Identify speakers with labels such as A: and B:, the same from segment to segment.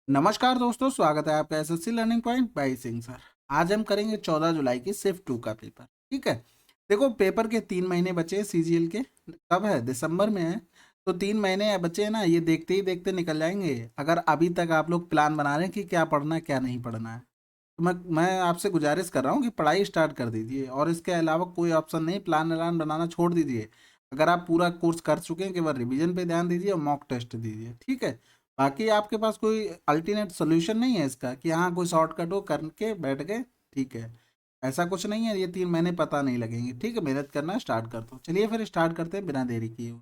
A: नमस्कार दोस्तों, स्वागत है आपका SSC learning point by Singh sir. आज हम करेंगे 14 जुलाई की शिफ्ट 2 का पेपर। ठीक है। देखो, पेपर के 3 महीने बचे हैं सीजीएल के। कब है? दिसंबर में है। तो 3 महीने बचे हैं ना, ये देखते ही देखते निकल जाएंगे। अगर अभी तक आप लोग प्लान बना रहे हैं कि क्या पढ़ना है क्या नहीं पढ़ना है, तो मैं आपसे गुजारिश कर रहा हूँ कि पढ़ाई स्टार्ट कर दीजिए, और इसके अलावा कोई ऑप्शन नहीं, प्लान व्लान बनाना छोड़ दीजिए। अगर आप पूरा कोर्स कर चुके हैं, केवल रिवीजन पे ध्यान दीजिए और मॉक टेस्ट दीजिए। ठीक है। बाकी आपके पास कोई अल्टरनेट सोल्यूशन नहीं है इसका कि हाँ कोई शॉर्टकट हो करके बैठ गए। ठीक है। ऐसा कुछ नहीं है, ये 3 महीने पता नहीं लगेंगे। ठीक है, मेहनत करना स्टार्ट कर दो। चलिए फिर स्टार्ट करते हैं बिना देरी किए हुए।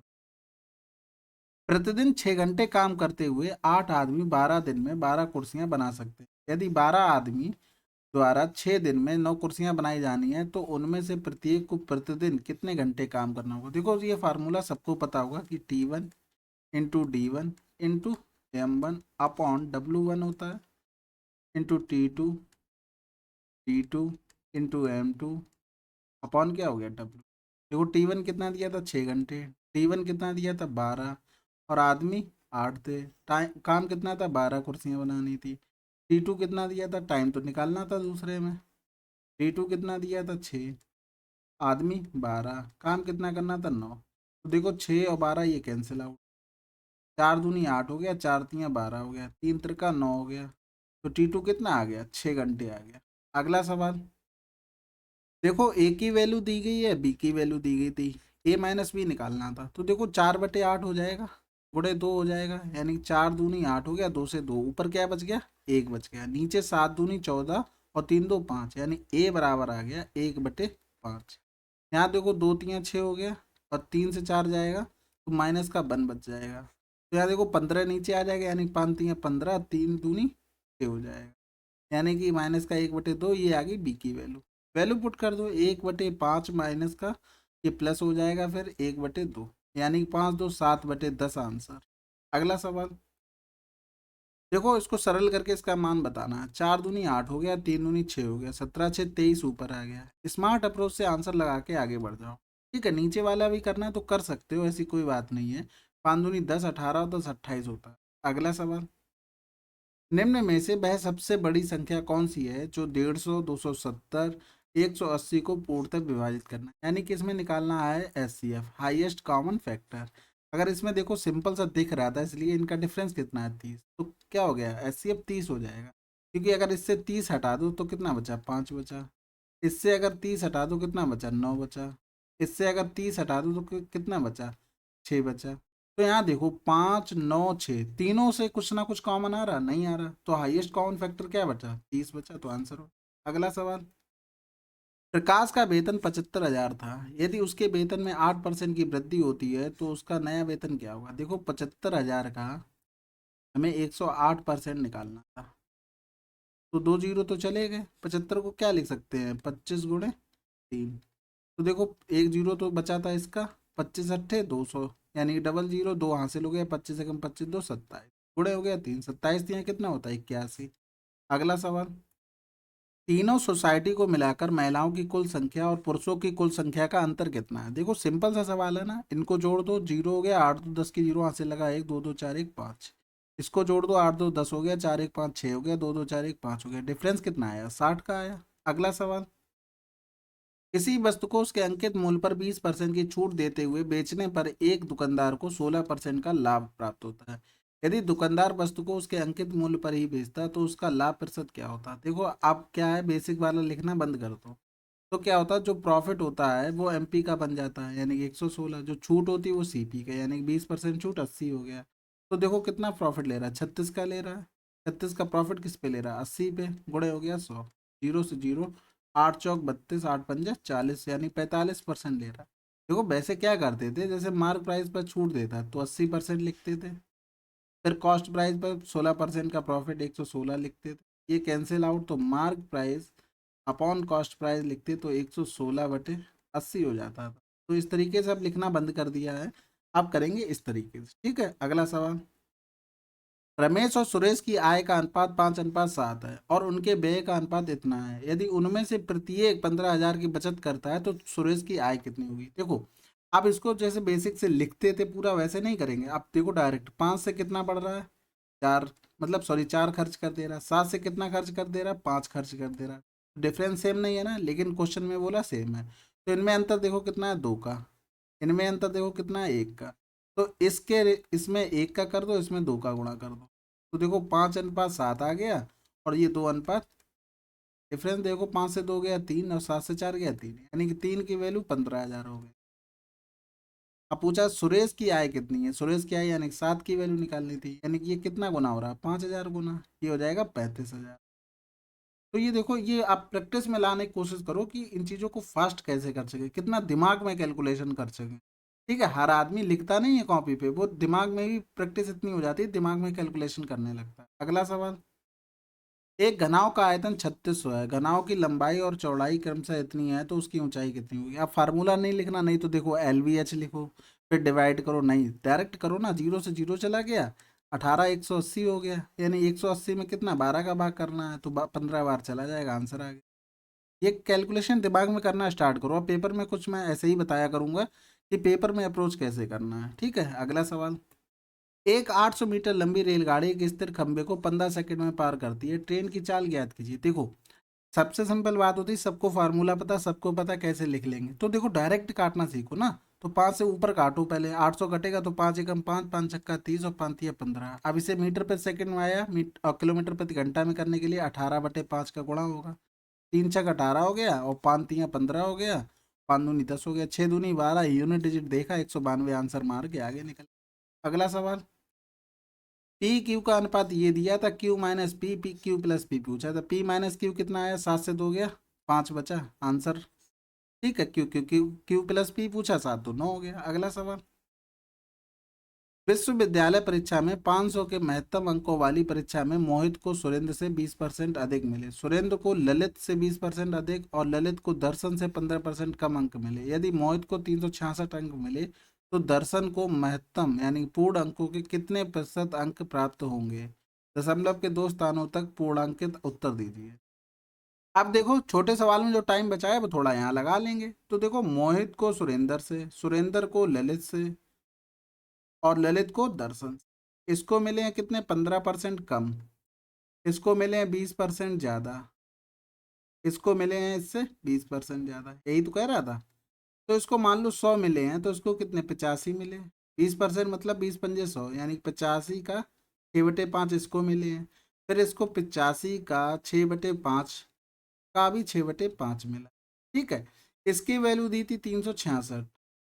A: प्रतिदिन 6 घंटे काम करते हुए 8 आदमी 12 दिन में 12 कुर्सियां बना सकते हैं। यदि 12 आदमी द्वारा 6 दिन में 9 कुर्सियां बनाई जानी है, तो उनमें से प्रत्येक को प्रतिदिन कितने घंटे काम करना होगा। देखो, ये फार्मूला सबको पता होगा कि T1 × D1 × M1 upon W1 होता है, इंटू T2 अपॉन क्या हो गया W। देखो, T1 कितना दिया था? 6 घंटे। T1 कितना दिया था? 12। और आदमी 8 थे। टाइम काम कितना था? 12 कुर्सियां बनानी थी। T2 कितना दिया था? टाइम तो निकालना था दूसरे में। T2 कितना दिया था? 6। आदमी 12, काम कितना करना था? 9। तो देखो, 6 और 12 ये कैंसिल आउट। 4 दूनी 8 हो गया, 4 तियाँ 12 हो गया, 3 त्रिका 9 हो गया। तो T2 कितना आ गया? 6 घंटे आ गया। अगला सवाल। देखो, ए की वैल्यू दी गई है, बी की वैल्यू दी गई थी। ए माइनस बी निकालना था, तो देखो 4/8 हो जाएगा, गुणे 2 हो जाएगा, यानी 4 दूनी 8 हो गया, 2 से 2 ऊपर क्या बच गया? 1 बच गया। नीचे 7 दूनी 14 और 3 2 5, यानी ए बराबर आ गया 1/5। यहाँ देखो 2 तियाँ 6 हो गया, और 3 से 4 जाएगा तो माइनस का 1 बच जाएगा। तो यहाँ देखो 15 नीचे आ जाएगा, यानी 5 तियाँ 15, 3 दूनी 6 हो जाएगा, यानी कि माइनस का 1/2। ये आ गई बी की वैल्यू। वैल्यू पुट कर दो, 1/5 माइनस का ये प्लस हो जाएगा, फिर 1/2, यानी 5 2 7/10 आंसर। अगला सवाल। देखो, इसको सरल करके इसका मान बताना है। 4 दूनी 8 हो गया, 3 दूनी 6 हो गया, 17 6 23 ऊपर आ गया। स्मार्ट अप्रोच से आंसर लगा के आगे बढ़ जाओ। ठीक है, नीचे वाला भी करना है तो कर सकते हो, ऐसी कोई बात नहीं है। 5 दूनी 10 18 10 28 होता है। अगला सवाल। निम्न में से वह सबसे बड़ी संख्या कौन सी है जो 150 270 180 को पूर्णतः विभाजित करना है, यानी कि इसमें निकालना है एचसीएफ, हाईएस्ट कॉमन फैक्टर। अगर इसमें देखो सिंपल सा दिख रहा था, इसलिए इनका डिफरेंस कितना है? 30। तो क्या हो गया? एचसीएफ 30 हो जाएगा, क्योंकि अगर इससे 30 हटा दो तो कितना बचा? 5 बचा। इससे अगर 30 हटा दो कितना बचा? 9 बचा। इससे अगर 30 हटा दो तो कितना बचा? 6 बचा। तो यहाँ देखो 5 9 6 तीनों से कुछ ना कुछ कॉमन आ रहा? नहीं आ रहा, तो हाईएस्ट कॉमन फैक्टर क्या बचा? 30 बचा, तो आंसर हो। अगला सवाल। प्रकाश का वेतन 75,000 था। यदि उसके वेतन में 8% की वृद्धि होती है तो उसका नया वेतन क्या होगा। देखो, 75,000 का हमें 108% निकालना था, तो 2 जीरो तो चले गए। 75 को क्या लिख सकते हैं? 25 × 3। तो देखो, 1 जीरो तो बचा था इसका। 25 × 8 = 200, यानी डबल जीरो, 2 हासिल हो गया। 25 से कम 25 2 27, गुणे हो गया 3। 27 यहाँ कितना होता है? 81। अगला सवाल। तीनों सोसाइटी को मिलाकर महिलाओं की कुल संख्या और पुरुषों की कुल संख्या का अंतर कितना है। देखो, सिंपल सा सवाल है ना, इनको जोड़ दो, जीरो हो गया, 8 2 10 की जीरो हासिल लगा, 1 2 2 4 1 5। इसको जोड़ दो, 8 2 10 हो गया, 4 1 5 6 हो गया, 2 2 4 1 5 हो गया। डिफरेंस कितना आया? 60 का आया। अगला सवाल। किसी वस्तु को उसके अंकित मूल्य पर 20% की छूट देते हुए बेचने पर एक दुकानदार को 16% का लाभ प्राप्त होता है। यदि दुकानदार वस्तु को उसके अंकित मूल्य पर ही बेचता है तो उसका लाभ प्रतिशत क्या होता है। देखो, अब क्या है, बेसिक वाला लिखना बंद कर दो। तो क्या होता है, जो प्रॉफिट होता है वो एमपी का बन जाता है, यानी कि 116। जो छूट होती है वो सीपी का, यानी कि 20% छूट 80 हो गया। तो देखो कितना प्रॉफिट ले रहा है? 36 का ले रहा है। 36 का प्रॉफिट किस पे ले रहा है? 80 पे, गुणे हो गया 100। जीरो से जीरो, 8 चौक 32, 8 पंजे 40, यानी 45% ले रहा है। देखो, वैसे क्या करते थे, जैसे मार्क प्राइस पर छूट देता तो 80% लिखते थे, फिर कॉस्ट प्राइस पर 16% का प्रॉफिट 116 लिखते थे। ये कैंसिल आउट, तो mark price upon cost price लिखते तो 116/80 हो जाता था। तो इस तरीके से अब लिखना बंद कर दिया है, अब करेंगे इस तरीके से। ठीक है, अगला सवाल। रमेश और सुरेश की आय का अनुपात 5:7 है और उनके व्यय का अनुपात इतना है। यदि उनमें से प्रत्येक 15,000 की बचत करता है तो सुरेश की आय कितनी होगी। देखो, आप इसको जैसे बेसिक से लिखते थे पूरा वैसे नहीं करेंगे। आप देखो, डायरेक्ट 5 से कितना बढ़ रहा है? 4, मतलब सॉरी 4 खर्च कर दे रहा, 7 से कितना खर्च कर दे रहा, 5 खर्च कर दे रहा। डिफरेंस सेम नहीं है ना, लेकिन क्वेश्चन में बोला सेम है। तो इनमें अंतर देखो कितना है, 2 का। इनमें अंतर देखो कितना है, 1 का। तो इसमें 1 का कर दो, इसमें 2 का गुणा कर दो। तो देखो 5:7 आ गया, और ये 2 अनुपात, डिफरेंस देखो 5 से 2 गया 3, और 7 से 4 गया 3, यानी कि 3 की वैल्यू 15,000 हो गई। अब पूछा सुरेश की आय कितनी है, सुरेश की आय यानी कि 7 की वैल्यू निकालनी थी, यानी कि ये कितना गुना हो रहा है, 5,000 गुना, ये हो जाएगा 35,000। तो ये देखो, ये आप प्रैक्टिस में लाने की कोशिश करो कि इन चीज़ों को फास्ट कैसे कर सके, कितना दिमाग में कैलकुलेशन कर सके। ठीक है, हर आदमी लिखता नहीं है कॉपी पे, वो दिमाग में भी प्रैक्टिस इतनी हो जाती है, दिमाग में कैलकुलेशन करने लगता है। अगला सवाल, एक घनाव का आयतन 3600 है, घनाव की लंबाई और चौड़ाई क्रमशः इतनी है, तो उसकी ऊंचाई कितनी होगी। आप फार्मूला नहीं लिखना, नहीं तो देखो LVH लिखो, फिर डिवाइड करो, नहीं डायरेक्ट करो ना, 0 से 0 चला गया, 18 180 हो गया, यानी 180 में कितना 12 का भाग करना है, तो 15 बार चला जाएगा, आंसर आ गया। ये कैलकुलेशन दिमाग में करना स्टार्ट करो, और पेपर में कुछ मैं ऐसे ही बताया करूंगा कि पेपर में अप्रोच कैसे करना है। ठीक है, अगला सवाल, एक 800 मीटर लंबी रेलगाड़ी एक स्थिर खंबे को 15 सेकंड में पार करती है, ट्रेन की चाल ज्ञात कीजिए। देखो सबसे सिंपल बात होती है, सबको फार्मूला पता, सबको पता कैसे लिख लेंगे, तो देखो डायरेक्ट काटना सीखो ना। तो 5 से ऊपर काटो पहले, 800 कटेगा तो 5 एकम 5, 5 छक्का 30, और 5 तिया 15। अब इसे मीटर पर सेकंड में आया, और किलोमीटर प्रति घंटा में करने के लिए 18/5 का गुणा होगा। 3 छक 18 हो गया, और 5 तिया 15 हो गया, 5 दूनी 10 हो गया, 6 दूनी 12, यूनिट डिजिट देखा, 192 आंसर मार के आगे निकल। अगला सवाल, पी क्यू का अनुपात ये दिया था, Q minus P, P Q plus P पूछा था, पी माइनस क्यू कितना आया, 7 से 2 गया 5 बचा, आंसर। ठीक है, Q Q Q Q plus P पूछा, 7 तो 9 हो गया। अगला सवाल, विश्वविद्यालय परीक्षा में 500 के महत्तम अंकों वाली परीक्षा में मोहित को सुरेंद्र से 20% अधिक मिले, सुरेंद्र को ललित से 20% अधिक, और ललित को दर्शन से 15% कम अंक मिले। यदि मोहित को 366 अंक मिले, तो दर्शन को महत्तम यानी पूर्ण अंकों के कितने प्रतिशत अंक प्राप्त होंगे। दशमलव के 2 स्थानों तक पूर्णांकित उत्तर दीजिए। अब देखो छोटे सवाल में जो टाइम बचा है वो थोड़ा यहाँ लगा लेंगे। तो देखो मोहित को सुरेंद्र से, सुरेंद्र को ललित से, और ललित को दर्शन से। इसको मिले हैं कितने, 15% कम, इसको मिले हैं 20% ज़्यादा, इसको मिले हैं इससे 20% ज़्यादा, यही तो कह रहा था। तो इसको मान लो 100 मिले हैं, तो इसको कितने 85 मिले, 20% मतलब 20 पंजे 100, यानी 85 का 6/5 इसको मिले हैं। फिर इसको 85 का 6/5 का भी 6/5 मिला। ठीक है, इसकी वैल्यू दी थी 366।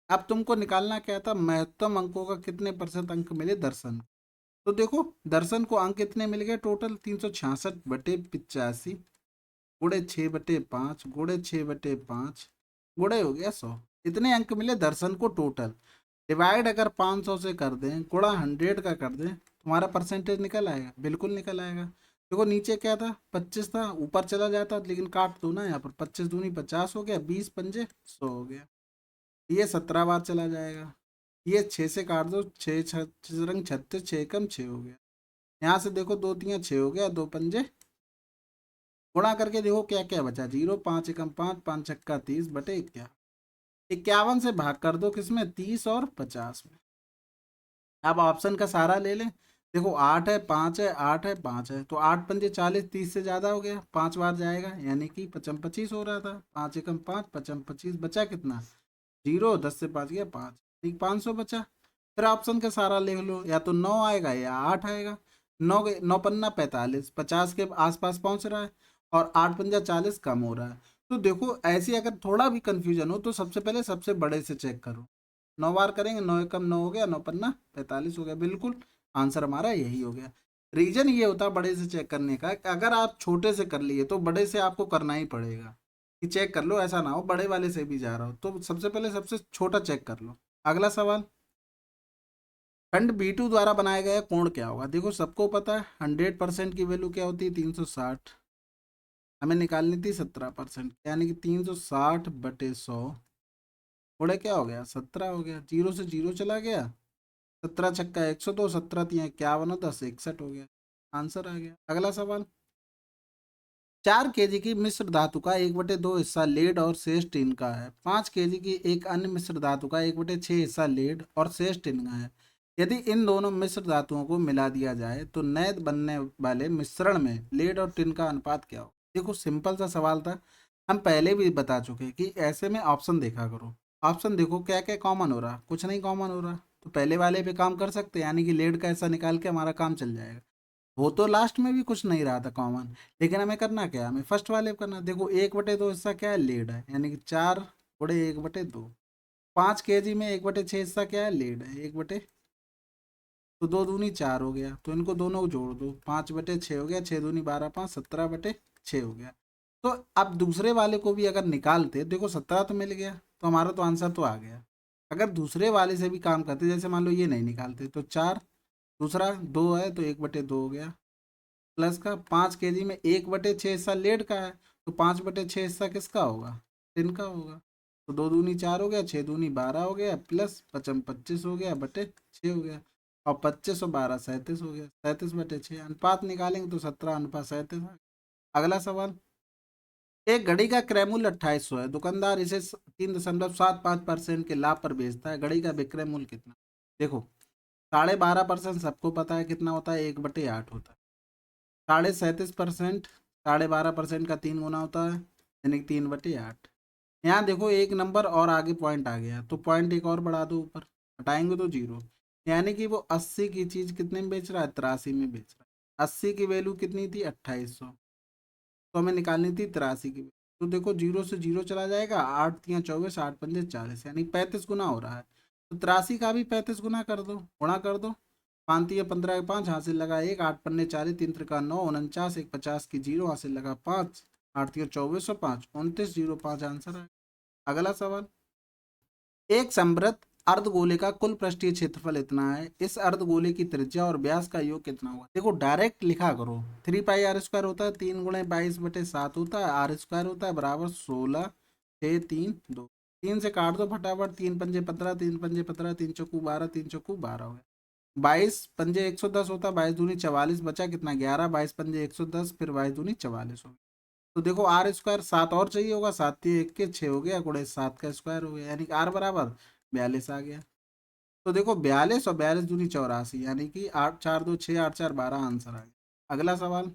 A: अब तुमको निकालना क्या था, महत्तम अंकों का कितने प्रतिशत अंक मिले दर्शन। तो देखो दर्शन को अंक कितने मिल गए टोटल, 366/85 गुड़े 6/5 गुड़े 6/5 गुड़े हो गया 100। इतने अंक मिले दर्शन को टोटल। डिवाइड अगर 500 से कर दें, गुणा 100 का कर दें, तुम्हारा परसेंटेज निकल आएगा, बिल्कुल निकल आएगा। देखो नीचे क्या था, 25 था, ऊपर चला जाता, लेकिन काट दो ना यहाँ पर, 25 दूनी 50 हो गया, 20 पंजे 100 हो गया, ये 17 बार चला जाएगा। ये 6 से काट दो, 6 रंग 36, 6 कम 6 हो गया। यहाँ से देखो 2 तियाँ 6 हो गया, 2 पंजे, गुणा करके देखो क्या क्या बचा, 0, 5 एकम 5, 5 छक्का 30/51। 51 से भाग कर दो किसमें, 30 और 50 में। अब ऑप्शन का सहारा ले लें, देखो 8 है 5 है 8 है 5 है, तो 8 पंजे 40, 30 से ज़्यादा हो गया, 5 बार जाएगा, यानी कि 55 हो रहा था, 5 एकम 5, 55, बचा कितना 0, 10 से 5 गया 5, ठीक 500 बचा। फिर ऑप्शन का सहारा ले लो, या तो 9 आएगा या 8 आएगा। 9 9 पन्ना 45, 50 के आसपास पहुंच रहा है, और 8 पंजा 40 कम हो रहा है। तो देखो ऐसी अगर थोड़ा भी कंफ्यूजन हो, तो सबसे पहले सबसे बड़े से चेक करो। 9 बार करेंगे, 9 एकम 9 हो गया, 9 पन्ना 45 हो गया, बिल्कुल आंसर हमारा यही हो गया। रीजन ये होता है बड़े से चेक करने का, कि अगर आप छोटे से कर लिए तो बड़े से आपको करना ही पड़ेगा, कि चेक कर लो, ऐसा ना हो बड़े वाले से भी जा रहा हो, तो सबसे पहले सबसे छोटा चेक कर लो। अगला सवाल, खंड B2 द्वारा बनाया गया कोण क्या होगा। देखो सबको पता है 100% की वैल्यू क्या होती है, 360, हमें निकालनी थी 17%, यानी कि 360/100 गुणे क्या हो गया 17 हो गया, 0 से 0 चला गया, 17 छक्का 102, 17 तिया 51 और 10 61 हो गया, आंसर आ गया। अगला सवाल, 4 kg की मिश्र धातु का 1/2 हिस्सा लेड और शेष टिन का है, 5 kg की एक अन्य मिश्र धातु का 1/6 हिस्सा लेड और शेष टिन का है। यदि इन दोनों मिश्र धातुओं को मिला दिया जाए तो नए बनने वाले मिश्रण में लेड और टिन का अनुपात क्या हो। देखो सिंपल सा सवाल था, हम पहले भी बता चुके कि ऐसे में ऑप्शन देखा करो। ऑप्शन देखो क्या क्या कॉमन हो रहा, कुछ नहीं कॉमन हो रहा, तो पहले वाले पे काम कर सकते हैं, यानी कि लेड का ऐसा निकाल के हमारा काम चल जाएगा। वो तो लास्ट में भी कुछ नहीं रहा था कॉमन, लेकिन हमें करना क्या है, हमें फर्स्ट वाले पे करना। देखो 1/2 हिस्सा क्या है, लीड है, यानी कि 4/1/2। 5 kg में 1/6 हिस्सा क्या है, लीड है, 1/, तो 2 दूनी 4 हो गया, तो इनको दोनों को जोड़ दो, 5/6 हो गया, 6 दूनी 12, 5 17/6 हो गया। तो अब दूसरे वाले को भी अगर निकालते, देखो 17 तो मिल गया, तो हमारा तो आंसर तो आ गया। अगर दूसरे वाले से भी काम करते, जैसे मान लो ये नहीं निकालते, तो 4, दूसरा 2 है तो 1/2 हो गया, प्लस का 5 kg में 1/6 हिस्सा लेड का है, तो 5/6 हिस्सा किसका होगा, इनका होगा। तो 2 दूनी 4 हो गया, 6 दूनी 12 हो गया, प्लस 25 हो गया बटे 6 हो गया, और 25 और 12 37 हो गया, 37/6। अनुपात निकालेंगे तो 17:37। अगला सवाल, एक घड़ी का क्रय मूल्य 2800 है, दुकानदार इसे 3.75% के लाभ पर बेचता है, घड़ी का विक्रय मूल्य कितना। देखो 12.5% सबको पता है कितना होता है, 1/8 होता है। 37%, 12.5% का 3 गुना होता है, यानी कि 3/8। यहाँ देखो एक नंबर और आगे पॉइंट आ गया, तो पॉइंट एक और बढ़ा दो ऊपर, हटाएंगे तो 0, यानी कि वो 80 की चीज कितने में बेच रहा है, 83 में बेच रहा है। 80 की वैल्यू कितनी थी, 2800, तो हमें निकालनी थी 83 की वैल्यू। तो देखो 0 से 0 चला जाएगा, 8×3 = 24, 8×5 = 40, यानी 35 गुना हो रहा है। तो 83 का भी 35 गुना कर दो, गुणा कर दो, 5×3 = 15 के 5, हासिल लगा 1, 8×5 = 40, 3×3 = 9, 49, 1 50 की 0, हासिल लगा 5, 8×3 = 24 और 5 2905 आंसर है। अगला सवाल, एक समृद्ध अर्धगोले का कुल पृष्ठीय क्षेत्रफल इतना है, इस अर्धगोले की त्रिज्या और व्यास का योग कितना होगा। देखो डायरेक्ट लिखा करो, 3πr² होता है, 3×22/7 होता है, r² होता है बराबर 16, 6, 3, 2, 3 से काट दो फटाफट, 3×5 = 15, 3×5 = 15, 3×4 = 12, 3×4 = 12 हो गया। 22×5 = 110 होता है, 22×2 = 44, बचा कितना 11, 22×5 = 110, फिर 22×2 = 44 हो गया। तो देखो r² 7 और चाहिए होगा, 7×3 = 6 हो गया, गुणे 7 का स्क्वायर हो गया, यानी कि r बराबर 42 आ गया। तो देखो 42 और 42×2 = 84, यानी कि 8×4 = 2 6, 8×4 = 12 आंसर आ गया। अगला सवाल,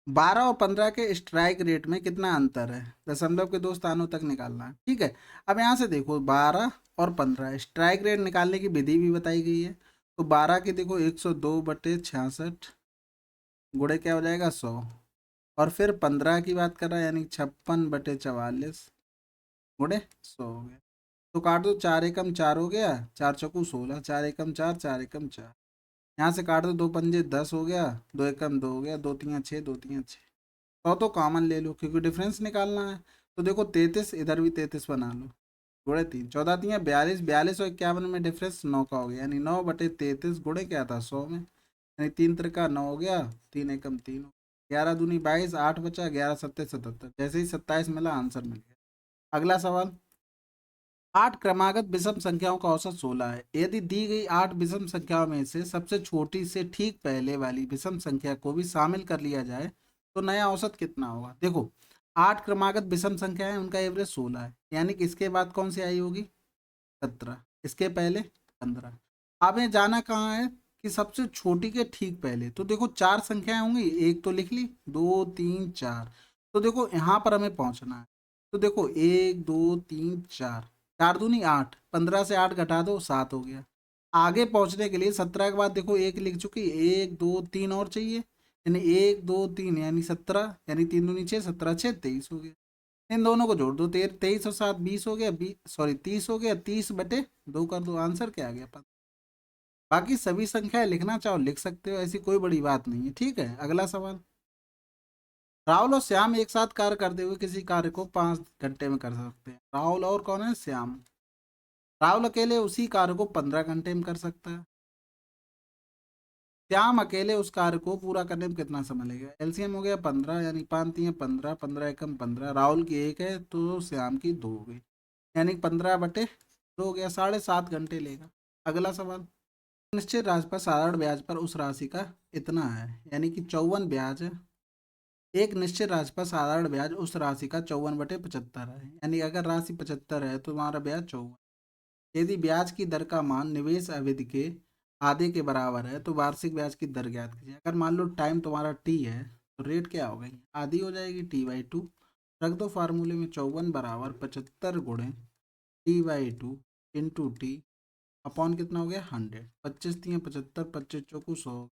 A: 12 और 15 के स्ट्राइक रेट में कितना अंतर है, दशमलव के 2 स्थानों तक निकालना है, ठीक है। अब यहाँ से देखो 12 और 15 स्ट्राइक रेट निकालने की विधि भी बताई गई है। तो 12 की देखो 102/66, गुणे क्या हो जाएगा 100, और फिर 15 की बात कर रहा है, यानी 56/44, गुणे 100 हो गया। तो काट दो, 4×1 = 4 हो गया, 4×4 = 16, 4×1 = 4, 4×1 = 4, यहाँ से काट दो, 2×5 = 10 हो गया, 2×1 = 2 हो गया, 2×3 = 6, 2×3 = 6। तो कॉमन ले लो क्योंकि डिफरेंस निकालना है। तो देखो 33, इधर भी 33 बना लो, गुणे 3, 14×3 = 42, 42 और 51 में डिफरेंस 9 का हो गया, यानी 9/33, गुणे क्या था 100 में, यानी 3×3 = 9 हो गया, 3×1 = 3 हो, 11×2 = 22, 8 बचा, 11×7 = 77, जैसे ही 27 मिला आंसर मिल गया। अगला सवाल, 8 क्रमागत विषम संख्याओं का औसत 16 है, यदि दी गई 8 विषम संख्याओं में से सबसे छोटी से ठीक पहले वाली विषम संख्या को भी शामिल कर लिया जाए तो नया औसत कितना होगा। देखो 8 क्रमागत विषम संख्या है, उनका एवरेज 16 है, यानी कि इसके बाद कौन सी आई होगी, 17, इसके पहले 15। अब ये जाना कहाँ है, कि सबसे छोटी के ठीक पहले, तो देखो 4 संख्याएं होंगी, एक तो लिख ली, 2 3 4, तो देखो यहाँ पर हमें पहुंचना है। तो देखो 1 2 3 4, 4×2 = 8, 15 से 8 घटा दो 7 हो गया। आगे पहुंचने के लिए 17 के बाद देखो एक लिख चुकी, 1 2 3 और चाहिए, यानी 1 2 3 यानी 17, यानी 3×2 = 6, 17×6 = 23 हो गया। इन दोनों को जोड़ दो, 23 और 7 20 हो गया, 30 हो गया, 30/2 कर दो, आंसर क्या आ गया, बाकी सभी संख्याएं लिखना चाहो लिख सकते हो, ऐसी कोई बड़ी बात नहीं है, ठीक है। अगला सवाल, राहुल और श्याम एक साथ कार्य करते हुए किसी कार्य को 5 घंटे में कर सकते हैं। राहुल और कौन है, श्याम। राहुल अकेले उसी कार्य को 15 घंटे में कर सकता है, श्याम अकेले उस कार्य को पूरा करने में कितना समय लगेगा। एलसीएम हो गया 15, यानी 5×3 = 15, 15×1 = 15, राहुल की 1 है तो श्याम की 2 हो गई, यानी 15/2 हो गया, 7.5 घंटे लेगा। अगला सवाल, निश्चित राशि पर साधारण ब्याज पर उस राशि का इतना है, यानी कि 54 ब्याज है। एक निश्चित राशि पर साधारण ब्याज उस राशि का 54/75 है, यानी अगर राशि 75 है तो हमारा ब्याज 54। यदि ब्याज की दर का मान निवेश अवधि के आधे के बराबर है तो वार्षिक ब्याज की दर ज्ञात कीजिए। अगर मान लो टाइम तुम्हारा टी है तो रेट क्या हो गई, आधी हो जाएगी, टी/2। रख दो फार्मूले में, 54 बराबर 75 गुणे टी/2 इंटू टी अपॉन कितना हो गया 100। 25×3 = 75, 25×4 = 100,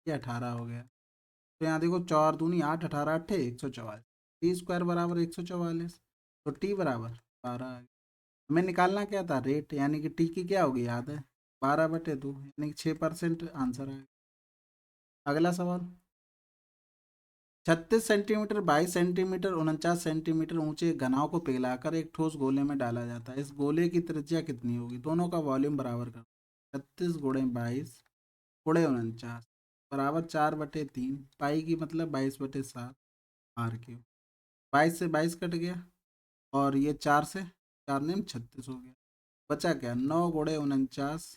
A: ये 18 हो गया। तो यहाँ देखो 4×2 = 8, 18×8 = 144, टी² बराबर 144, तो टी बराबर 12। हमें निकालना क्या था, रेट, यानी कि टी की क्या होगी याद है, 12/2, यानी कि 6% आंसर है। अगला सवाल, 36 सेंटीमीटर 22 सेंटीमीटर 49 सेंटीमीटर ऊंचे घनाव को पिघलाकर एक ठोस गोले में डाला जाता है। इस गोले की त्रिज्या कितनी होगी, दोनों का वॉल्यूम बराबर कर। 36 × 22 × 49 बराबर 4/3, पाई की मतलब 22/7 r³। 22 से 22 कट गया और ये 4 से 4 ने 36 हो गया। बचा क्या, 9×49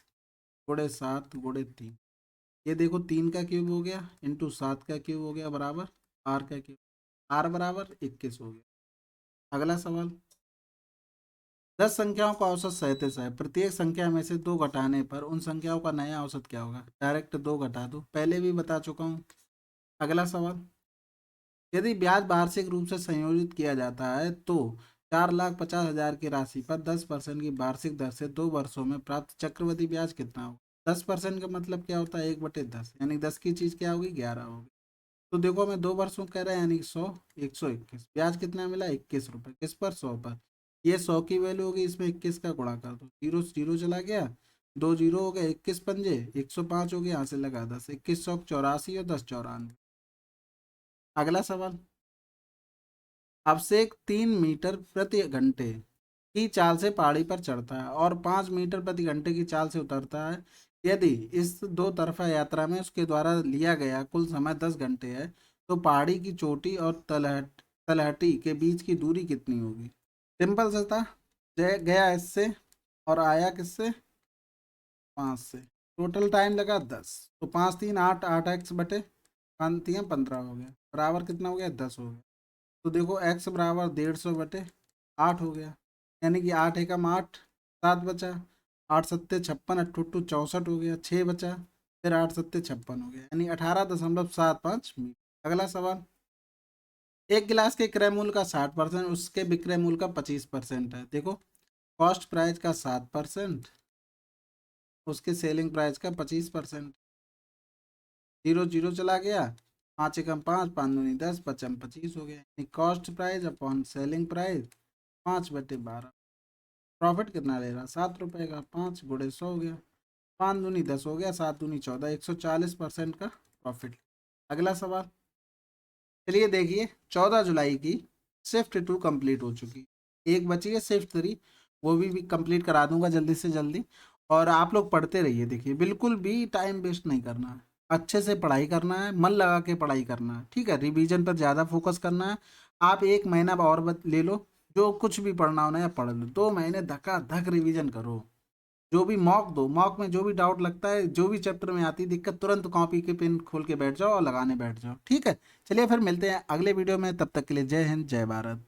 A: × 7 × 3। ये देखो 3 का क्यूब हो गया इंटू 7 का क्यूब हो गया बराबर आर का क्यूब, आर बराबर 21 हो गया। अगला सवाल, 10 संख्याओं का औसत 37 है। प्रत्येक संख्या में से 2 घटाने पर उन संख्याओं का नया औसत क्या होगा। डायरेक्ट 2 घटा दो, पहले भी बता चुका हूँ। अगला सवाल, यदि ब्याज वार्षिक रूप से संयोजित किया जाता है तो 4,50,000 की राशि पर 10% की वार्षिक दर से 2 वर्षों में प्राप्त चक्रवृद्धि ब्याज कितना होगा। 10% का मतलब क्या होता है, 1/10, यानी 10 की चीज़ क्या होगी, 11 होगी। तो देखो हमें 2 वर्षों कह रहे हैं, यानी 100, 121, ब्याज कितना मिला, 21 रुपये। किस पर, 100 पर। ये 100 की वैल्यू होगी, इसमें 21 का गुणा कर दो, जीरो जीरो चला गया, 2 जीरो हो गया, 21 पंजे 105 हो गया, यहाँ से लगा 10, 2184 और 10 94। अगला सवाल, अभिषेक 3 मीटर प्रति घंटे की चाल से पहाड़ी पर चढ़ता है और 5 मीटर प्रति घंटे की चाल से उतरता है। यदि इस दो तरफा यात्रा में उसके द्वारा लिया गया कुल समय 10 घंटे है तो पहाड़ी की चोटी और तलहटी के बीच की दूरी कितनी होगी। सिंपल सा था, गया इससे और आया किससे, 5 से। टोटल टाइम लगा 10, तो 5×3 = 8, 8x/5×3 = 15 हो गया, बराबर कितना हो गया, 10 हो गया। तो देखो x बराबर 150/8 हो गया, यानी कि 8 एकम 8, 7 बचा, 8×7 = 56, 8×2 = 64 हो गया, 6 बचा, फिर 8×7 = 56 हो गया, यानी 18.75 मीटर। अगला सवाल, एक गिलास के क्रय मूल्य का 60% उसके विक्रय मूल्य का 25% है। देखो कॉस्ट प्राइस का 7%, उसके सेलिंग प्राइस का 25%, जीरो जीरो चला गया, 5×1 = 5, 5×2 = 10, 5×5 = 25 हो गया, यानी cost price upon selling price 5/12। Profit कितना ले रहा, 7 रुपये का, 5 × 100 हो गया, 5×2 = 10 हो गया, 7×2 = 14, 140% का प्रॉफिट। अगला सवाल, चलिए देखिए, 14 जुलाई की शिफ्ट 2 कंप्लीट हो चुकी, एक बची है शिफ्ट 3, वो भी कंप्लीट करा दूंगा जल्दी से जल्दी। और आप लोग पढ़ते रहिए, देखिए बिल्कुल भी टाइम वेस्ट नहीं करना है, अच्छे से पढ़ाई करना है, मन लगा के पढ़ाई करना है, ठीक है, रिवीजन पर ज़्यादा फोकस करना है। आप 1 महीना और ले लो, जो कुछ भी पढ़ना हो ना या पढ़ लो, 2 महीने धक्का धक रिवीजन करो। जो भी मॉक दो, मॉक में जो भी डाउट लगता है, जो भी चैप्टर में आती दिक्कत, तुरंत कॉपी के पेन खोल के बैठ जाओ और लगाने बैठ जाओ, ठीक है। चलिए फिर मिलते हैं अगले वीडियो में, तब तक के लिए जय हिंद, जय भारत।